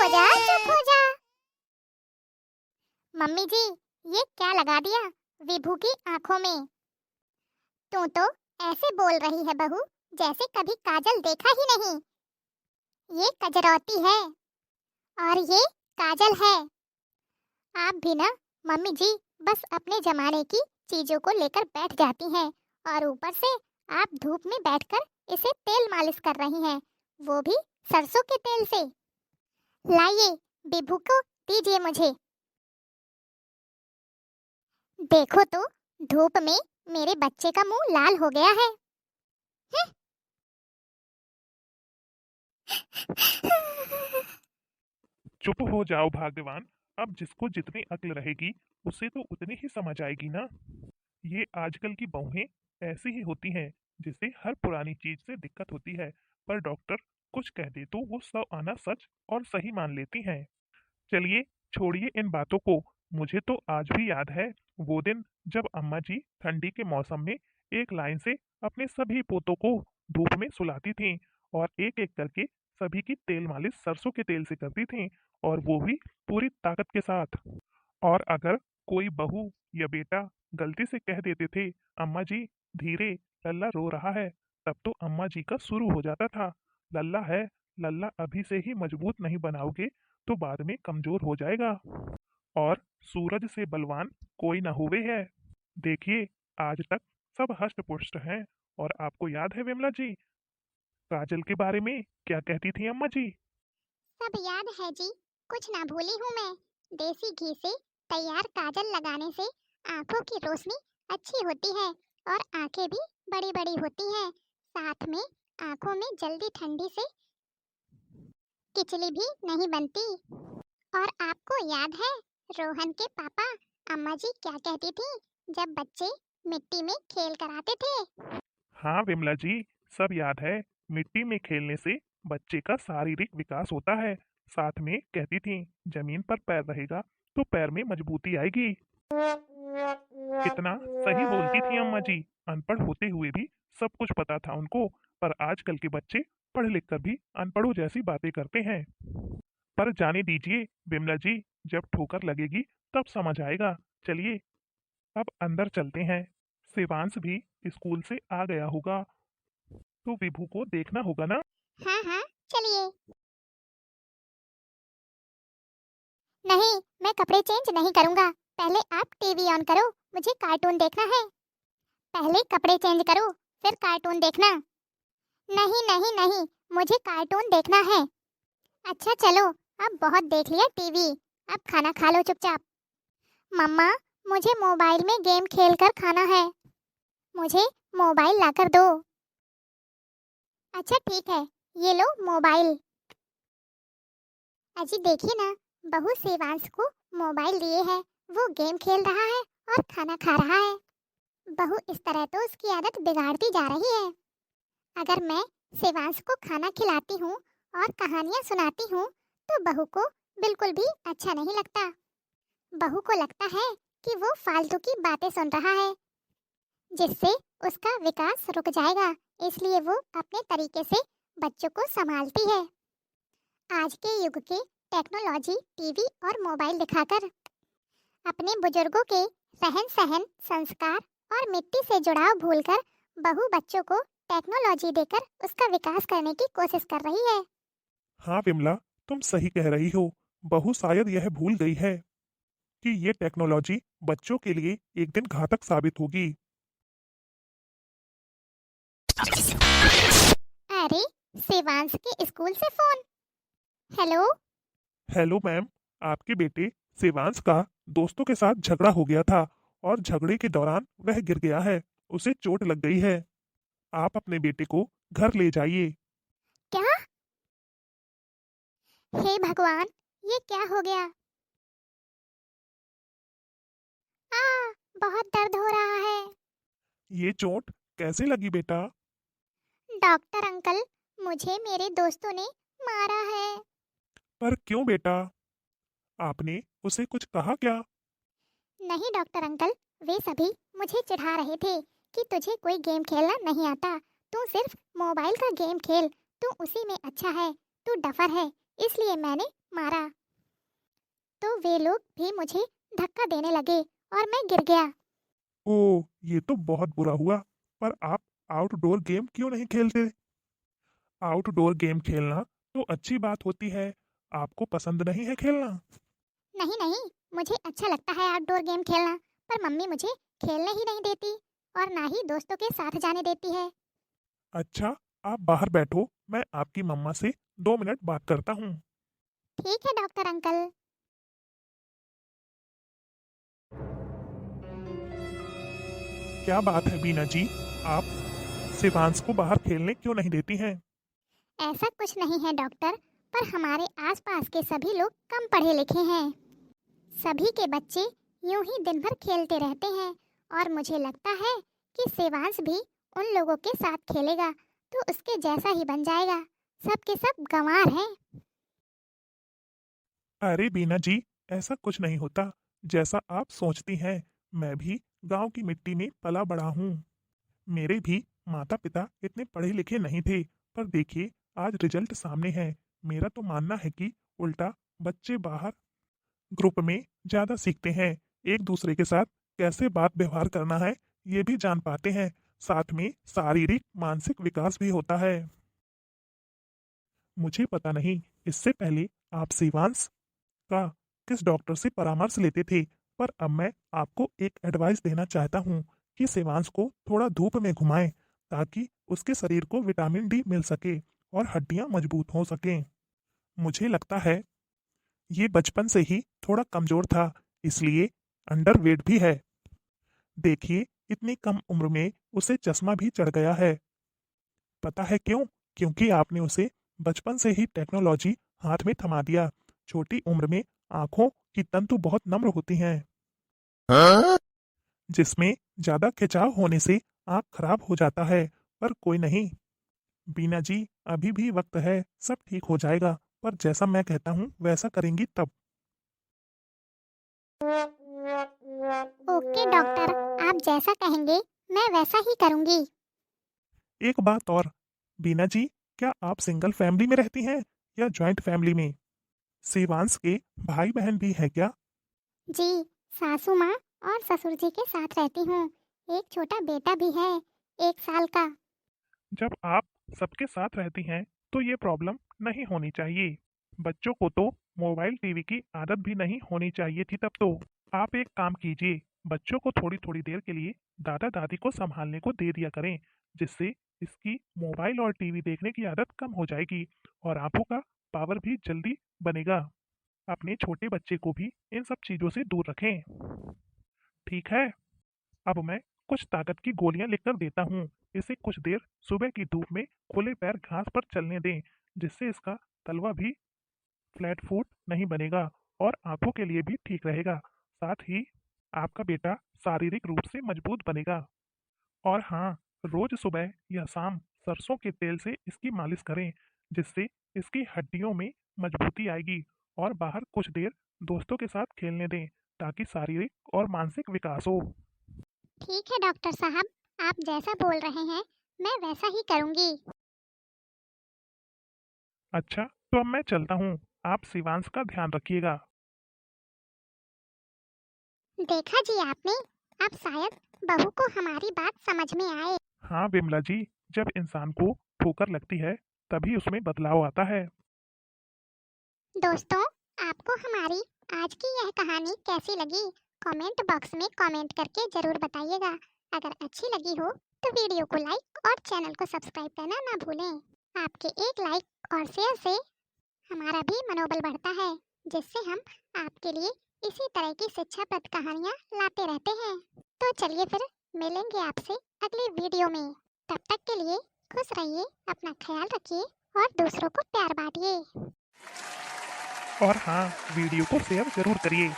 जा, चुप हो जा। मम्मी जी, ये क्या लगा दिया विभू की आंखों में? तू तो ऐसे बोल रही है बहू जैसे कभी काजल देखा ही नहीं। ये कजरौती है और ये काजल है। आप भी ना मम्मी जी बस अपने जमाने की चीजों को लेकर बैठ जाती हैं और ऊपर से आप धूप में बैठकर इसे तेल मालिश कर रही हैं, वो भी सरसों के तेल से। लाइए विभू को दीजिए मुझे। देखो तो धूप में मेरे बच्चे का मुंह लाल हो गया है। चुप हो जाओ भाग्यवान। अब जिसको जितनी अक्ल रहेगी उसे तो उतनी ही समझ आएगी ना। ये आजकल की बहुएं ऐसी ही होती हैं जिसे हर पुरानी चीज से दिक्कत होती है, पर डॉक्टर कुछ कह दे तो वो सब आना सच और सही मान लेती हैं। चलिए छोड़िए इन बातों को। मुझे तो आज भी याद है वो दिन जब अम्मा जी ठंडी के मौसम में एक लाइन से अपने सभी पोतों को धूप में सुलाती थीं और एक एक करके सभी की तेल मालिश सरसों के तेल से करती थीं, और वो भी पूरी ताकत के साथ। और अगर कोई बहू या बेटा गलती से कह देते थे, अम्मा जी धीरे, लल्ला रो रहा है, तब तो अम्मा जी का शुरू हो जाता था, लल्ला है, लल्ला अभी से ही मजबूत नहीं बनाओगे तो बाद में कमजोर हो जाएगा, और सूरज से बलवान कोई न हुए है। देखिए आज तक सब हष्ट पुष्ट हैं। और आपको याद है विमला जी, काजल के बारे में क्या कहती थी अम्मा जी? सब याद है जी, कुछ ना भूली हूँ मैं। देसी घी से तैयार काजल लगाने से आंखों की रोशनी अच्छी होती है और आंखें भी बड़ी बड़ी होती हैं। साथ में आंखों में जल्दी ठंडी से किचली भी नहीं बनती। और आपको याद है रोहन के पापा अम्मा जी क्या कहती थी जब बच्चे मिट्टी में खेल कर आते थे? हाँ विमला जी, सब याद है। मिट्टी में खेलने से बच्चे का शारीरिक विकास होता है। साथ में कहती थी जमीन पर पैर रहेगा तो पैर में मजबूती आएगी। कितना सही बोलती थी अम्मा जी। अनपढ़ होते हुए भी सब कुछ पता था उनको। पर आजकल के बच्चे पढ़ लिख कर भी अनपढ़ों जैसी बातें करते हैं। पर जाने दीजिए विमला जी, जब ठोकर लगेगी तब समझ आएगा। चलिए अब अंदर चलते हैं। शिवांश भी स्कूल से आ गया होगा तो विभू को देखना होगा ना। हाँ हाँ, चलिए। नहीं, मैं कपड़े चेंज नहीं करूंगा। पहले आप टीवी ऑन करो, मुझे कार्टून देखना है। पहले कपड़े चेंज करो, फिर कार्टून देखना। नहीं नहीं नहीं, मुझे कार्टून देखना है। अच्छा चलो, अब बहुत देख लिया टीवी, अब खाना खा लो चुपचाप। मम्मा, मुझे मोबाइल में गेम खेलकर खाना है। मुझे मोबाइल लाकर दो। अच्छा ठीक है, ये लो मोबाइल। अजी देखिए ना, बहू शिवांश को मोबाइल दिए है, वो गेम खेल रहा है और खाना खा रहा है। बहू इस तरह तो उसकी आदत बिगाड़ती जा रही है। अगर मैं शिवांश को खाना खिलाती हूँ और कहानियाँ सुनाती हूँ तो बहू को बिल्कुल भी अच्छा नहीं लगता। बहू को लगता है कि वो फालतू की बातें सुन रहा है, जिससे उसका विकास रुक जाएगा। इसलिए वो अपने तरीके से बच्चों को संभालती है। आज के युग के टेक्नोलॉजी, टीवी और मोबाइल दिखाकर अपने बुजुर्गों के रहन सहन, संस्कार और मिट्टी से जुड़ाव भूलकर बहू बच्चों को टेक्नोलॉजी देकर उसका विकास करने की कोशिश कर रही है। हाँ विमला, तुम सही कह रही हो। बहू शायद यह भूल गई है कि ये टेक्नोलॉजी बच्चों के लिए एक दिन घातक साबित होगी। अरे, शिवांश के स्कूल से फोन। हेलो। हेलो मैम, आपके बेटे शिवांश का दोस्तों के साथ झगड़ा हो गया था और झगड़े के दौरान वह गिर गया है। उसे चोट लग गई है। आप अपने बेटे को घर ले जाइए। क्या? हे भगवान, ये क्या हो गया? आ, बहुत दर्द हो रहा है। ये चोट कैसे लगी बेटा? डॉक्टर अंकल, मुझे मेरे दोस्तों ने मारा है। पर क्यों बेटा? आपने उसे कुछ कहा क्या? नहीं डॉक्टर अंकल, वे सभी मुझे चिढ़ा रहे थे कि तुझे कोई गेम खेलना नहीं आता, तू सिर्फ मोबाइल का गेम खेल, तू उसी में अच्छा है, तू डफर है, इसलिए मैंने मारा तो वे लोग भी मुझे धक्का देने लगे और मैं गिर गया। ओह, ये तो बहुत बुरा हुआ। पर आप आउटडोर गेम क्यों नहीं खेलते? आउटडोर गेम खेलना तो अच्छी बात होती है। आपको पसंद नहीं है खेलना? नहीं नहीं, मुझे अच्छा लगता है आउटडोर गेम खेलना, पर मम्मी मुझे खेलने ही नहीं देती और ना ही दोस्तों के साथ जाने देती है। अच्छा, आप बाहर बैठो, मैं आपकी मम्मा से 2 मिनट बात करता हूँ। ठीक है डॉक्टर अंकल। क्या बात है बीना जी, आप शिवांश को बाहर खेलने क्यों नहीं देती हैं? ऐसा कुछ नहीं है डॉक्टर, पर हमारे आसपास के सभी लोग कम पढ़े लिखे हैं। सभी के बच्चे यूं ही दिन भर खेलते रहते हैं और मुझे लगता है कि शिवांश भी उन लोगों के साथ खेलेगा तो उसके जैसा ही बन जाएगा। सब के सब गंवार हैं। अरे बीना जी, ऐसा कुछ नहीं होता जैसा आप सोचती हैं। मैं भी गांव की मिट्टी में पला बड़ा हूँ। मेरे भी माता पिता इतने पढ़े लिखे नहीं थे, पर देखिए आज रिजल्ट सामने है। मेरा तो मानना है कि उल्टा बच्चे बाहर ग्रुप में ज्यादा सीखते हैं। एक दूसरे के साथ कैसे बात व्यवहार करना है ये भी जान पाते हैं। साथ में शारीरिक मानसिक विकास भी होता है। मुझे पता नहीं इससे पहले आप शिवांश का किस डॉक्टर से परामर्श लेते थे, पर अब मैं आपको एक एडवाइस देना चाहता हूँ कि शिवांश को थोड़ा धूप में घुमाएं ताकि उसके शरीर को विटामिन डी मिल सके और हड्डियां मजबूत हो सकें। मुझे लगता है ये बचपन से ही थोड़ा कमजोर था, इसलिए अंडरवेट भी है। देखिए इतनी कम उम्र में उसे चश्मा भी चढ़ गया है। पता है क्यों? क्योंकि आपने उसे बचपन से ही टेक्नोलॉजी हाथ में थमा दिया। छोटी उम्र में आंखों की तंतु बहुत नम्र होती हैं, जिसमें ज्यादा खिंचाव होने से आंख खराब हो जाता है। पर कोई नहीं बीना जी, अभी भी वक्त है, सब ठीक हो जाएगा। पर जैसा मैं कहता हूँ वैसा करेंगी तब। ओके डॉक्टर, आप जैसा कहेंगे मैं वैसा ही करूंगी। एक बात और, बीना जी, क्या आप सिंगल फैमिली में रहती हैं या जॉइंट फैमिली में? शिवांश के भाई बहन भी है क्या? जी, सासू माँ और ससुर जी के साथ रहती हूँ। एक छोटा बेटा भी है, 1 साल का। जब आप सबके साथ रहती हैं तो ये प्रॉब्लम नहीं होनी चाहिए। बच्चों को तो मोबाइल टीवी की आदत भी नहीं होनी चाहिए थी तब तो। आप एक काम कीजिए, बच्चों को थोड़ी थोड़ी देर के लिए दादा दादी को संभालने को दे दिया करें, जिससे इसकी मोबाइल और टीवी देखने की आदत कम हो जाएगी और आंखों का पावर भी जल्दी बनेगा। अपने छोटे बच्चे को भी इन सब चीजों से दूर रखें। ठीक है, अब मैं कुछ ताकत की गोलियां लिखकर देता हूँ। इसे कुछ देर सुबह की धूप में खुले पैर घास पर चलने दें, जिससे इसका तलवा भी फ्लैट फुट नहीं बनेगा और आंखों के लिए भी ठीक रहेगा। साथ ही आपका बेटा शारीरिक रूप से मजबूत बनेगा। और हाँ, रोज सुबह या शाम सरसों के तेल से इसकी मालिश करें, जिससे इसकी हड्डियों में मजबूती आएगी। और बाहर कुछ देर दोस्तों के साथ खेलने दें ताकि शारीरिक और मानसिक विकास हो। ठीक है डॉक्टर साहब, आप जैसा बोल रहे हैं मैं वैसा ही करूंगी। अच्छा, तो अब मैं चलता हूँ। आप शिवांश का ध्यान रखिएगा। देखा जी आपने, अब शायद बहू को हमारी बात समझ में आए। हाँ विमला जी, जब इंसान को ठोकर लगती है तभी उसमें बदलाव आता है। दोस्तों, आपको हमारी आज की यह कहानी कैसी लगी? कमेंट बॉक्स में कमेंट करके जरूर बताइएगा। अगर अच्छी लगी हो तो वीडियो को लाइक और चैनल को सब्सक्राइब करना ना भूलें। आपके एक लाइक और शेयर से हमारा भी मनोबल बढ़ता है, जिससे हम आपके लिए इसी तरह की शिक्षाप्रद कहानियाँ लाते रहते हैं। तो चलिए फिर मिलेंगे आपसे अगले वीडियो में। तब तक के लिए खुश रहिए, अपना ख्याल रखिए और दूसरों को प्यार बांटिए। और हाँ, वीडियो को शेयर जरूर करिए।